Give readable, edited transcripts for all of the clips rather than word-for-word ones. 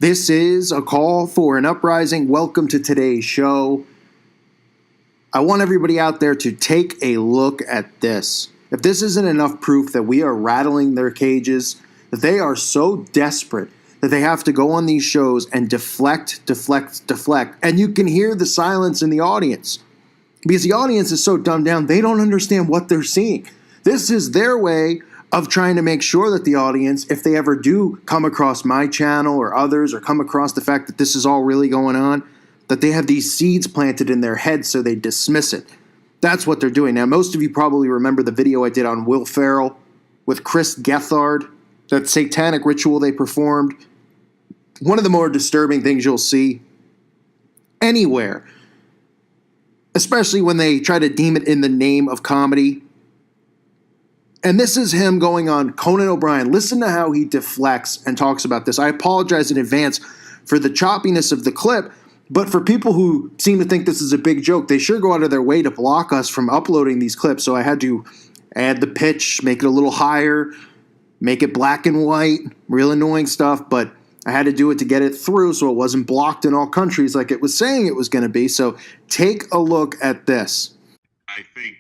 This is a call for an uprising. Welcome to today's show. I want everybody out there to take a look at this. If this isn't enough proof that we are rattling their cages, that they are so desperate that they have to go on these shows and deflect, and you can hear the silence in the audience. Because the audience is so dumbed down, they don't understand what they're seeing. This is their way of trying to make sure that the audience, if they ever do come across my channel or others, or come across the fact that this is all really going on, that they have these seeds planted in their heads so they dismiss it. That's what they're doing. Now, most of you probably remember the video I did on Will Ferrell with Chris Gethard, that satanic ritual they performed. One of the more disturbing things you'll see anywhere, especially when they try to deem it in the name of comedy. And this is him going on Conan O'Brien. Listen to how he deflects and talks about this. I apologize in advance for the choppiness of the clip, but for people who seem to think this is a big joke, they sure go out of their way to block us from uploading these clips. So I had to add the pitch, make it a little higher, make it black and white, real annoying stuff, but I had to do it to get it through so it wasn't blocked in all countries like it was saying it was going to be. So take a look at this. I think,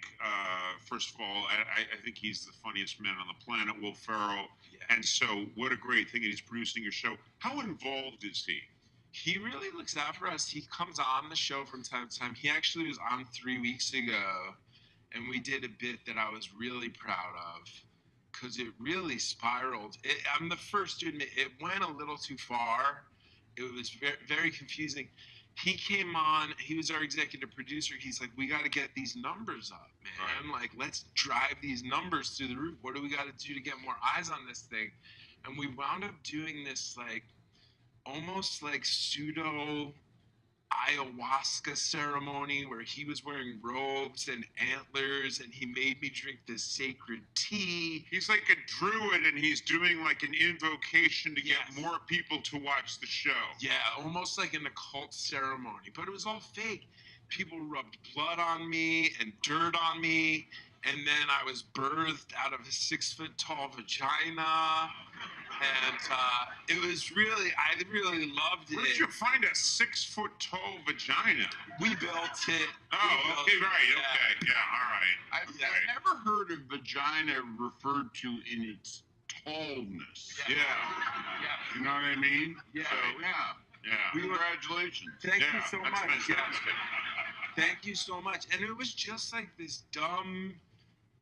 first of all, I think he's the funniest man on the planet, Will Ferrell. Yeah. And so what a great thing that he's producing your show. How involved is he? He really looks out for us. He comes on the show from time to time. He actually was on 3 weeks ago, and we did a bit that I was really proud of because it really spiraled. I'm the first to admit it went a little too far. It was very, very confusing. He came on, he was our executive producer. He's like, we got to get these numbers up, man. Right. Like, let's drive these numbers through the roof. What do we got to do to get more eyes on this thing? And we wound up doing this, like, almost like pseudo ayahuasca ceremony where he was wearing robes and antlers and he made me drink this sacred tea. He's like a druid and he's doing like an invocation to get more people to watch the show. Yeah, almost like an occult ceremony, but it was all fake. People rubbed blood on me and dirt on me, and then I was birthed out of a 6-foot-tall vagina. And it was really, I really loved it. Where did you find a 6-foot-tall vagina? We built it. Oh, okay, right, okay, yeah, all right. I've never heard of vagina referred to in its tallness. Yeah. You know what I mean? Yeah. So, congratulations. Thank you so that's much. Fantastic. Thank you so much. And it was just like this dumb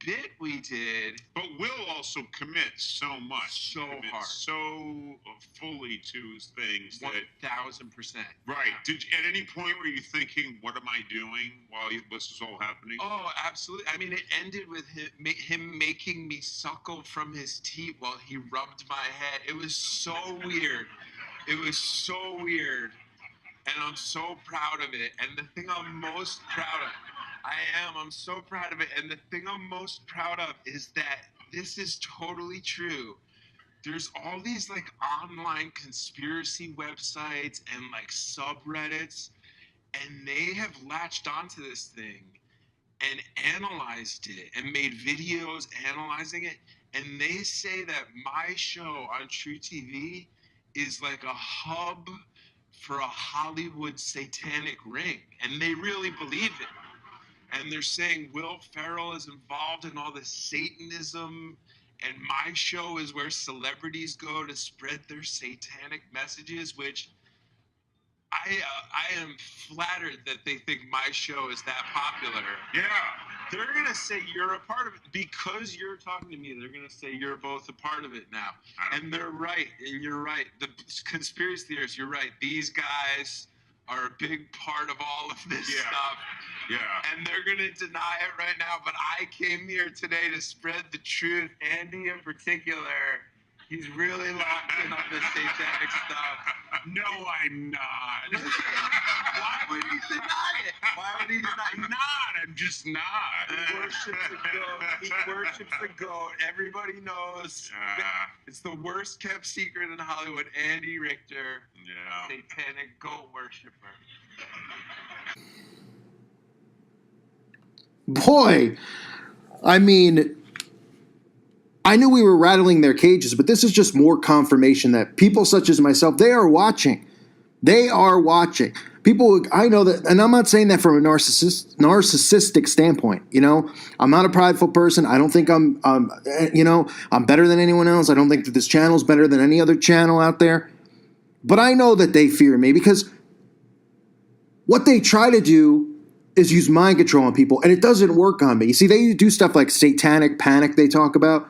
bit we did. But Will also commits so much. So hard. So fully to things. 1,000%. Right. At any point were you thinking, what am I doing while this is all happening? Oh, absolutely. I mean, it ended with him making me suckle from his teeth while he rubbed my head. It was so weird. It was so weird. And I'm so proud of it. And the thing I'm most proud of, I'm so proud of it. And the thing I'm most proud of is that this is totally true. There's all these like online conspiracy websites and like subreddits, and they have latched onto this thing and analyzed it and made videos analyzing it. And they say that my show on True TV is like a hub for a Hollywood satanic ring. And they really believe it. And they're saying Will Ferrell is involved in all this Satanism, and my show is where celebrities go to spread their satanic messages, which I am flattered that they think my show is that popular. Yeah. They're going to say you're a part of it. Because you're talking to me, they're going to say you're both a part of it now. And they're right, and you're right. The conspiracy theorists, you're right. These guys are a big part of all of this stuff. Yeah. And they're going to deny it right now, but I came here today to spread the truth. Andy in particular, he's really locked in on this satanic stuff. No, I'm not. Why would he deny it? Why would he deny it? I'm just not. He worships the goat. He worships the goat. Everybody knows. It's the worst kept secret in Hollywood. Andy Richter, satanic goat worshiper. Boy, I mean, I knew we were rattling their cages, but this is just more confirmation that people such as myself, they are watching. They are watching. People, I know that, and I'm not saying that from a narcissistic standpoint. I'm not a prideful person. I don't think I'm better than anyone else. I don't think that this channel is better than any other channel out there. But I know that they fear me because what they try to do is use mind control on people, and it doesn't work on me. You see, they do stuff like satanic panic they talk about,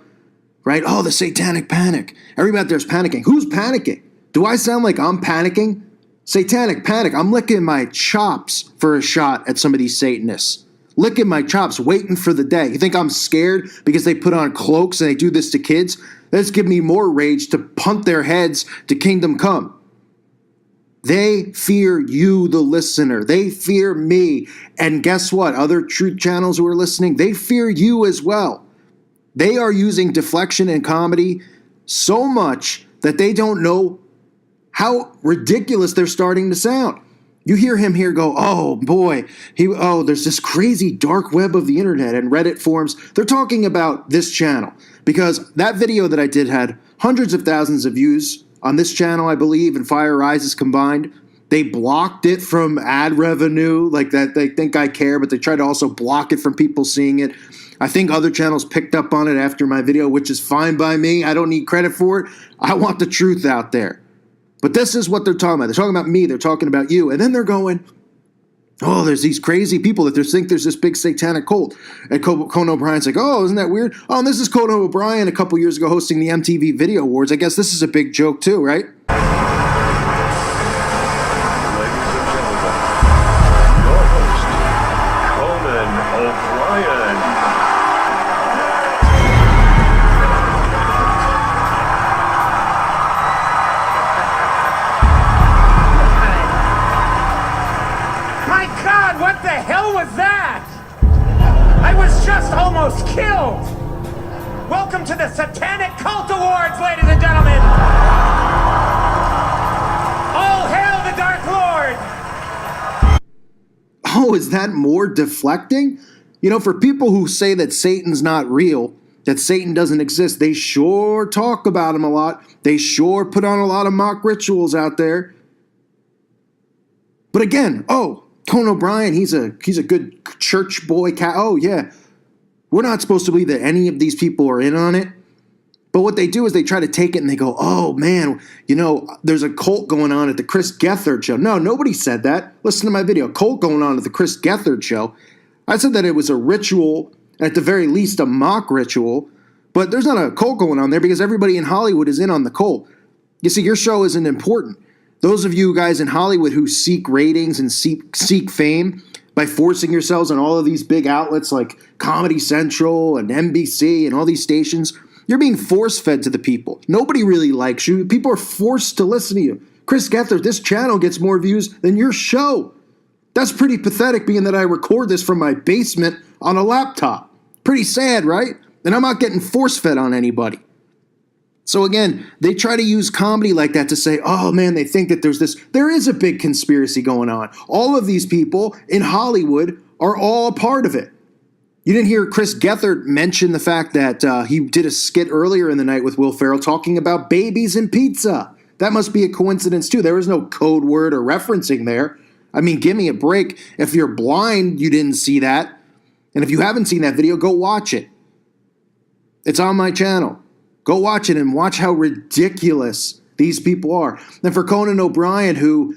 right? Oh, the satanic panic. Everybody out there's panicking. Who's panicking? Do I sound like I'm panicking? Satanic panic. I'm licking my chops for a shot at some of these Satanists. Licking my chops, waiting for the day. You think I'm scared because they put on cloaks and they do this to kids? That's give me more rage to punt their heads to kingdom come. They fear you, the listener. They fear me. And guess what? Other truth channels who are listening, they fear you as well. They are using deflection and comedy so much that they don't know how ridiculous they're starting to sound. You hear him here go, oh boy, there's this crazy dark web of the internet and Reddit forums. They're talking about this channel because that video that I did had hundreds of thousands of views on this channel, I believe, and Fire Rises combined. They blocked it from ad revenue, like that. They think I care, but they try to also block it from people seeing it. I think other channels picked up on it after my video, which is fine by me. I don't need credit for it. I want the truth out there. But this is what they're talking about. They're talking about me. They're talking about you. And then they're going, oh, there's these crazy people that think there's this big satanic cult. And Conan O'Brien's like, oh, isn't that weird? Oh, and this is Conan O'Brien a couple years ago hosting the MTV Video Awards. I guess this is a big joke too, right? Ladies and gentlemen, your host, Conan O'Brien. My God, what the hell was that? I was just almost killed. Welcome to the Satanic Cult Awards, ladies and gentlemen. All hail the Dark Lord. Oh, is that more deflecting? For people who say that Satan's not real, that Satan doesn't exist, they sure talk about him a lot. They sure put on a lot of mock rituals out there. But again, Conan O'Brien, he's a good church boy cat. Oh, yeah. We're not supposed to believe that any of these people are in on it. But what they do is they try to take it and they go, oh, man, there's a cult going on at the Chris Gethard show. No, nobody said that. Listen to my video. Cult going on at the Chris Gethard show. I said that it was a ritual, at the very least a mock ritual. But there's not a cult going on there because everybody in Hollywood is in on the cult. You see, your show isn't important. Those of you guys in Hollywood who seek ratings and seek fame by forcing yourselves on all of these big outlets like Comedy Central and NBC and all these stations, you're being force-fed to the people. Nobody really likes you. People are forced to listen to you. Chris Gethard, this channel gets more views than your show. That's pretty pathetic, being that I record this from my basement on a laptop. Pretty sad, right? And I'm not getting force-fed on anybody. So again, they try to use comedy like that to say, oh man, they think that there is a big conspiracy going on. All of these people in Hollywood are all a part of it. You didn't hear Chris Gethard mention the fact that he did a skit earlier in the night with Will Ferrell talking about babies and pizza. That must be a coincidence too. There was no code word or referencing there. I mean, give me a break. If you're blind, you didn't see that. And if you haven't seen that video, go watch it. It's on my channel. Go watch it and watch how ridiculous these people are. And for Conan O'Brien, who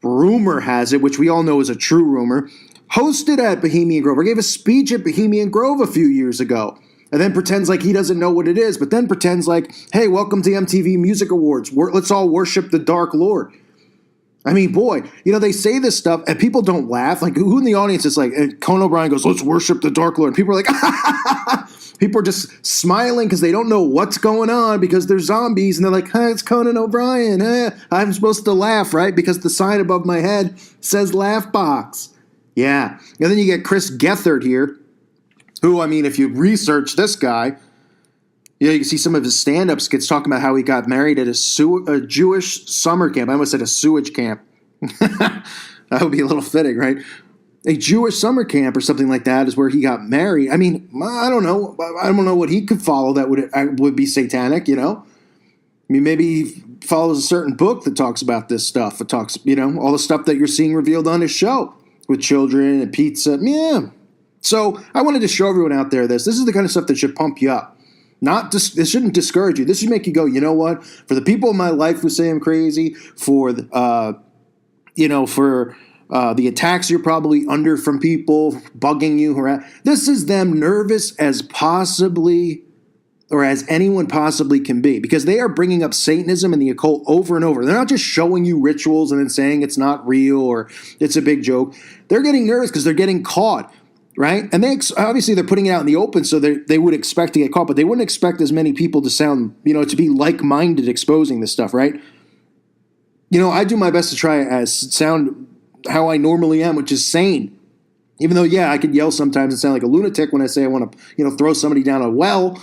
rumor has it, which we all know is a true rumor, hosted at Bohemian Grove or gave a speech at Bohemian Grove a few years ago, and then pretends like he doesn't know what it is, but then pretends like, hey, welcome to MTV Music Awards. Let's all worship the Dark Lord. I mean, boy, they say this stuff and people don't laugh. Like, who in the audience is like, and Conan O'Brien goes, let's worship the Dark Lord. And people are like, people are just smiling because they don't know what's going on because they're zombies. And they're like, hey, it's Conan O'Brien. I'm supposed to laugh, right? Because the sign above my head says laugh box. Yeah. And then you get Chris Gethard here, who, I mean, if you research this guy, you can see some of his stand-up skits talking about how he got married at a Jewish summer camp. I almost said a sewage camp. That would be a little fitting, right? a Jewish summer camp or something like that is where he got married. I mean, I don't know. I don't know what he could follow that would be satanic, you know? I mean, maybe he follows a certain book that talks about this stuff. It talks, you know, all the stuff that you're seeing revealed on his show with children and pizza. Yeah. So I wanted to show everyone out there this. This is the kind of stuff that should pump you up. This shouldn't discourage you. This should make you go, you know what? For the people in my life who say I'm crazy, for the attacks you're probably under from people bugging you, this is them nervous as possibly or as anyone possibly can be, because they are bringing up Satanism and the occult over and over. They're not just showing you rituals and then saying it's not real or it's a big joke. They're getting nervous because they're getting caught, right? And obviously they're putting it out in the open, so they would expect to get caught, but they wouldn't expect as many people to sound, you know, to be like-minded exposing this stuff, right? You know, I do my best to try as sound how I normally am, which is sane. Even though, yeah, I could yell sometimes and sound like a lunatic when I say I want to, you know, throw somebody down a well.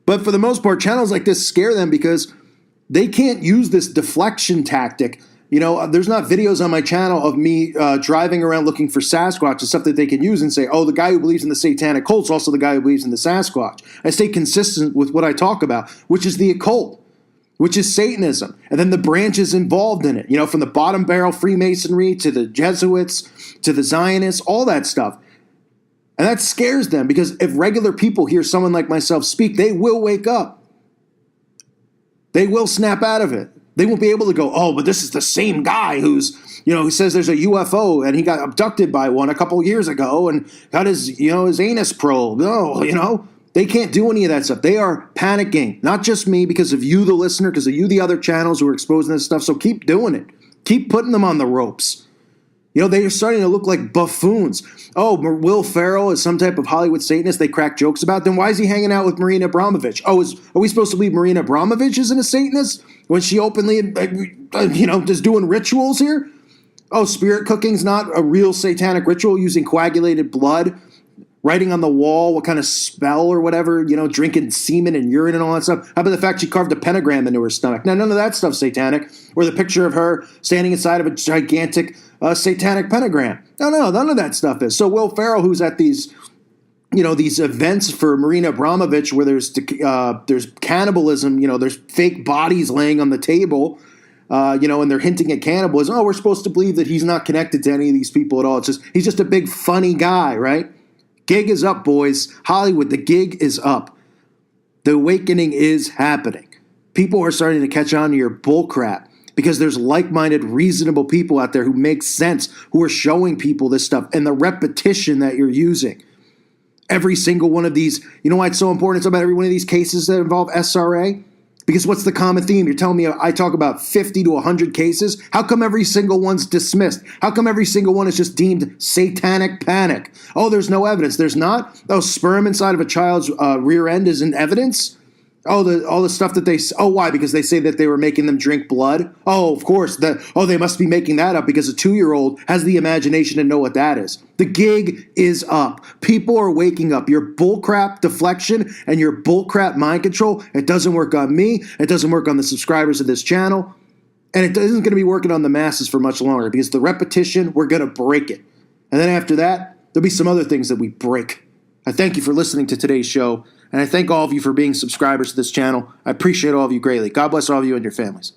But for the most part, channels like this scare them because they can't use this deflection tactic. You know, there's not videos on my channel of me driving around looking for Sasquatch and stuff that they can use and say, oh, the guy who believes in the satanic cult's also the guy who believes in the Sasquatch. I stay consistent with what I talk about, which is the occult, which is Satanism, and then the branches involved in it, you know, from the bottom barrel Freemasonry to the Jesuits to the Zionists, all that stuff. And that scares them because if regular people hear someone like myself speak, they will wake up. They will snap out of it. They won't be able to go, oh, but this is the same guy who says there's a UFO and he got abducted by one a couple years ago and got his anus probed. No, you know. They can't do any of that stuff. They are panicking. Not just me, because of you, the listener, because of you, the other channels who are exposing this stuff. So keep doing it. Keep putting them on the ropes. You know, they are starting to look like buffoons. Oh, Will Ferrell is some type of Hollywood Satanist they crack jokes about. Then why is he hanging out with Marina Abramovich? Oh, are we supposed to believe Marina Abramovich isn't a Satanist when she openly, just doing rituals here? Oh, spirit cooking's not a real satanic ritual using coagulated blood, writing on the wall what kind of spell or whatever, drinking semen and urine and all that stuff. How about the fact she carved a pentagram into her stomach? Now, none of that stuff's satanic. Or the picture of her standing inside of a gigantic satanic pentagram. No, none of that stuff is. So Will Ferrell, who's at these events for Marina Abramovich where there's cannibalism, there's fake bodies laying on the table, and they're hinting at cannibalism. Oh, we're supposed to believe that he's not connected to any of these people at all. He's just a big funny guy, right? Gig is up, boys. Hollywood, the gig is up. The awakening is happening. People are starting to catch on to your bullcrap because there's like-minded, reasonable people out there who make sense, who are showing people this stuff and the repetition that you're using. Every single one of these, you know why it's so important? It's about every one of these cases that involve SRA? Because what's the common theme? You're telling me I talk about 50 to 100 cases? How come every single one's dismissed? How come every single one is just deemed satanic panic? Oh, there's no evidence. There's not? Oh, sperm inside of a child's rear end isn't evidence? Oh, all the stuff that why? Because they say that they were making them drink blood? Oh, of course. They must be making that up because a 2-year-old has the imagination to know what that is. The gig is up. People are waking up. Your bullcrap deflection and your bullcrap mind control, it doesn't work on me. It doesn't work on the subscribers of this channel. And it isn't going to be working on the masses for much longer because the repetition, we're going to break it. And then after that, there'll be some other things that we break. I thank you for listening to today's show. And I thank all of you for being subscribers to this channel. I appreciate all of you greatly. God bless all of you and your families.